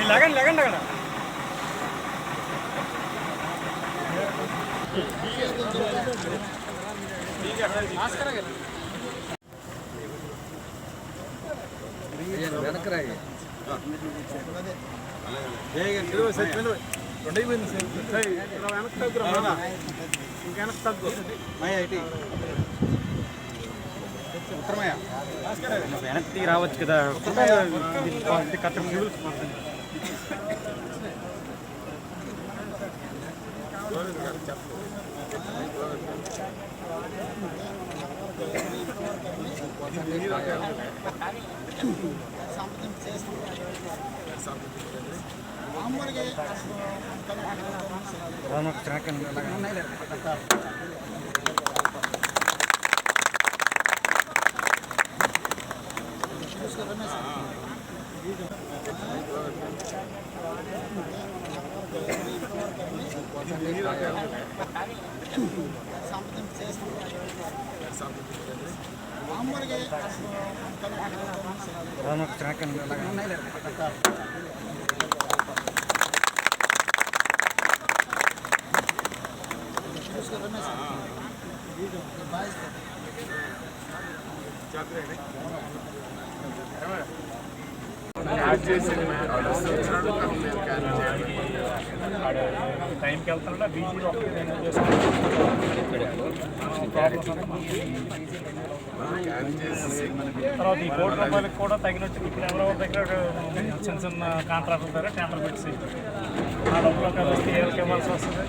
లేకండి లేకండి అక్కడ వెనకరాయి వెనక్కి రావచ్చు కదా టైంకి వెళ్తున్నా బీజీ తర్వాత ఈ కోటి రూపాయలకు కూడా తగినట్టు ఇక్కడ ఎవరో దగ్గర చిన్న చిన్న కాంట్రాక్టర్ దగ్గర టెండర్ పెట్టి ఆ డబ్బులు కలిసి ఎవరికి ఇవ్వాల్సి వస్తుంది.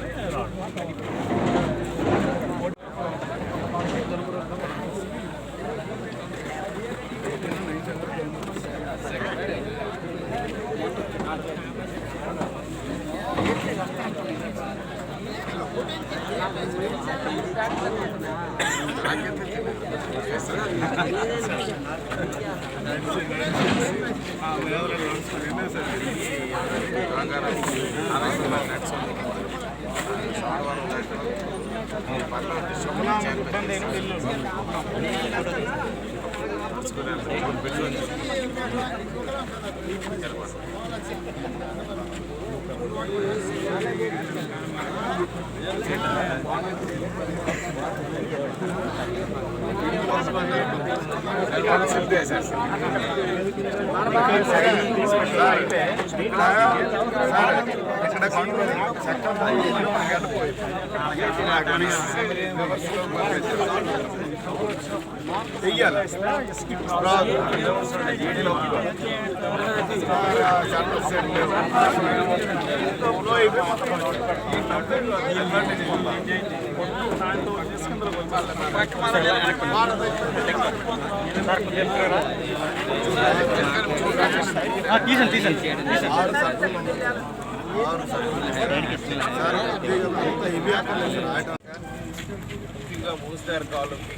ముఖ్యంగా మూసిదారు కాలువకి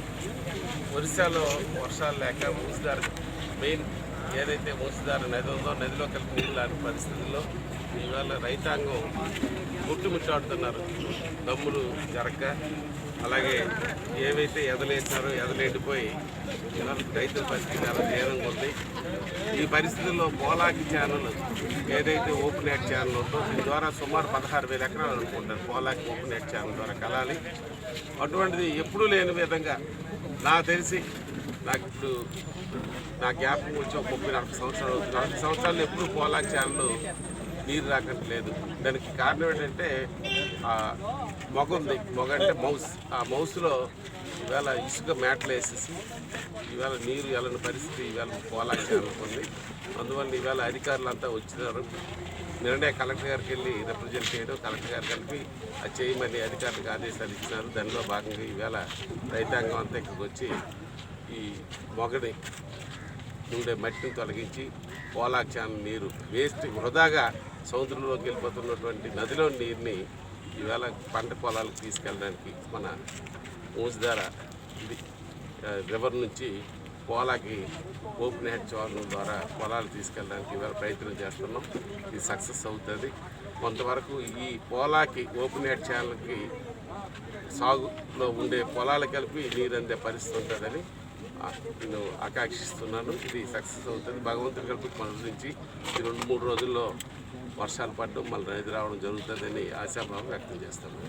ఒరిస్సాలో వర్షాలు లేక మూసిదారు మెయిన్ ఏదైతే మూసిదారు నది ఉందో నదిలో కలిపి నీళ్ళు లాంటి పరిస్థితుల్లో ఇవాళ రైతాంగం ముట్టుముట్టాడుతున్నారు. దమ్ములు జరగక అలాగే ఏవైతే ఎదలేసారో ఎదలేండిపోయి ఇవాళ రైతుల పరిస్థితి చాలా తీవ్రంగా ఉంది. ఈ పరిస్థితుల్లో పోలాకి ఛానల్ ఏదైతే ఓపెన్ నెట్ ఛానల్ ఉందో దీని ద్వారా సుమారు 16,000 ఎకరాలు అనుకుంటారు పోలాకి ఓపెన్ నెట్ ఛానల్ ద్వారా కలాలి. అటువంటిది ఎప్పుడూ లేని విధంగా నాకు తెలిసి నాకు ఇప్పుడు నా జ్ఞాపకం వచ్చి 30-40 సంవత్సరాలు అవుతుంది. 40 సంవత్సరాలు ఎప్పుడూ పోలాకి ఛానల్ నీరు రాకట్లేదు. దానికి కారణం ఏంటంటే మొగ ఉంది. మొగ అంటే మౌస్. ఆ మౌస్లో ఇవాళ ఇసుక మేటలు వేసేసి ఇవాళ నీరు వెళ్ళని పరిస్థితి ఇవాళ పోలాకి ఛానల్ ఉంది. అందువల్ల ఇవాళ అధికారులంతా వచ్చినారు. నిన్ననే కలెక్టర్ గారికి వెళ్ళి రిప్రజెంట్ చేయడం, కలెక్టర్ గారు కలిపి అది చేయమని అధికారులకు ఆదేశాలు ఇచ్చినారు. దానిలో భాగంగా ఈవేళ రైతాంగం అంతా ఇక్కడికి వచ్చి ఈ మొగని ఉండే మట్టిని తొలగించి పోలాకి ఛానల్ నీరు వేస్ట్ వృధాగా సముద్రంలోకి వెళ్ళిపోతున్నటువంటి నదిలో నీరుని ఈవేళ పంట పొలాలకు తీసుకెళ్ళడానికి మన మూసిదార రివర్ నుంచి పోలాకి ఓపెన్ హెడ్ ఛానల్ ద్వారా పొలాలు తీసుకెళ్ళడానికి ఇవాళ ప్రయత్నం చేస్తున్నాం. ఇది సక్సెస్ అవుతుంది. కొంతవరకు ఈ పోలాకి ఓపెన్ హెడ్ ఛానల్కి సాగులో ఉండే పొలాలు కలిపి నీరు అందే పరిస్థితి ఉంటుందని నేను ఆకాంక్షిస్తున్నాను. ఇది సక్సెస్ అవుతుంది. భగవంతుడి కలిపి మన నుంచి ఈ 2-3 రోజుల్లో వర్షాలు పడడం మళ్ళీ నది రావడం జరుగుతుందని ఆశాభావం వ్యక్తం చేస్తాను.